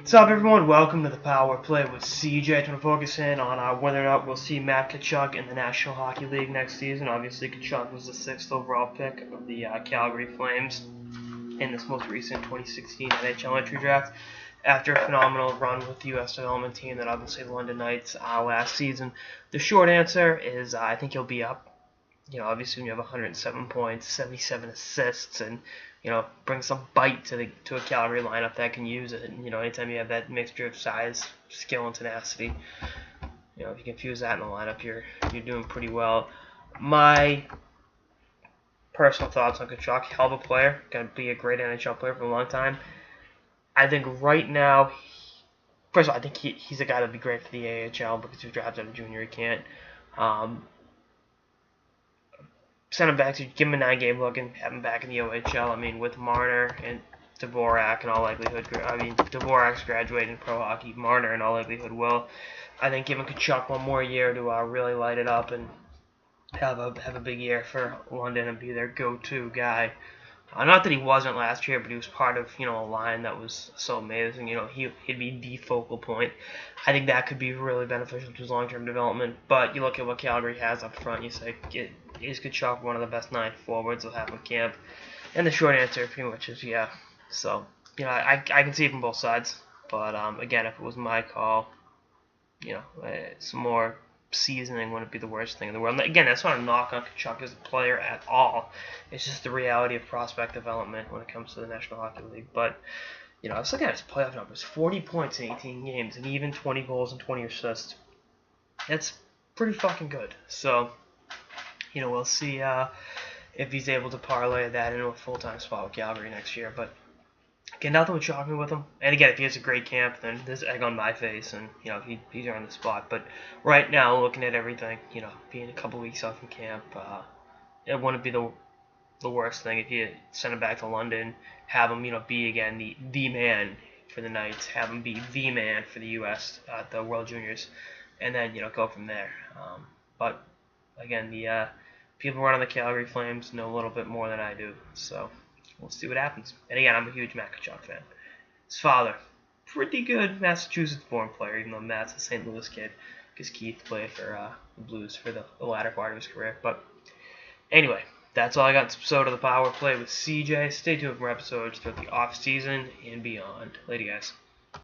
What's up, everyone? Welcome to the Power Play with CJ. To focus in on whether or not we'll see Matt Tkachuk in the National Hockey League next season. Obviously, Tkachuk was the 6th overall pick of the Calgary Flames in this most recent 2016 NHL entry draft. After a phenomenal run with the U.S. development team that obviously the London Knights last season. The short answer is I think he'll be up. Obviously when you have 107 points, 77 assists, and bring some bite to a Calgary lineup that can use it. Anytime you have that mixture of size, skill, and tenacity, if you can fuse that in the lineup, you're doing pretty well. My personal thoughts on Tkachuk: hell of a player, gonna be a great NHL player for a long time. I think right now, first of all, I think he's a guy that'd be great for the AHL because if he drafts out a junior, he can't. Send him back to give him a 9-game look and have him back in the OHL. I mean, with Marner and Dvorak in all likelihood. Dvorak's graduating pro hockey. Marner in all likelihood will. I think giving Tkachuk one more year to really light it up and have a big year for London and be their go-to guy. Not that he wasn't last year, but he was part of a line that was so amazing. He'd be the focal point. I think that could be really beneficial to his long-term development. But you look at what Calgary has up front, you say, is Tkachuk one of the best 9 forwards they'll have in camp? And the short answer pretty much is yeah. So I can see it from both sides. But again, if it was my call, some more seasoning wouldn't be the worst thing in the world. Again, that's not a knock on Tkachuk as a player at all. It's just the reality of prospect development when it comes to the National Hockey League. But I was looking at his playoff numbers: 40 points in 18 games, and even 20 goals and 20 assists. That's pretty fucking good. So we'll see if he's able to parlay that into a full-time spot with Calgary next year. But again, nothing would shock me with him. And again, if he has a great camp, then there's egg on my face, and he's earned the spot. But right now, looking at everything, being a couple weeks off from camp, it wouldn't be the worst thing if you send him back to London, have him be again the man for the Knights, have him be the man for the U.S. At the World Juniors, and then go from there. But again, the people running the Calgary Flames know a little bit more than I do, so we'll see what happens. And again, I'm a huge Matt Tkachuk fan. His father, pretty good Massachusetts-born player, even though Matt's a St. Louis kid, because Keith played for the Blues for the latter part of his career. But anyway, that's all I got in this episode of the Power Play with CJ. Stay tuned for episodes throughout the off-season and beyond. Later, guys.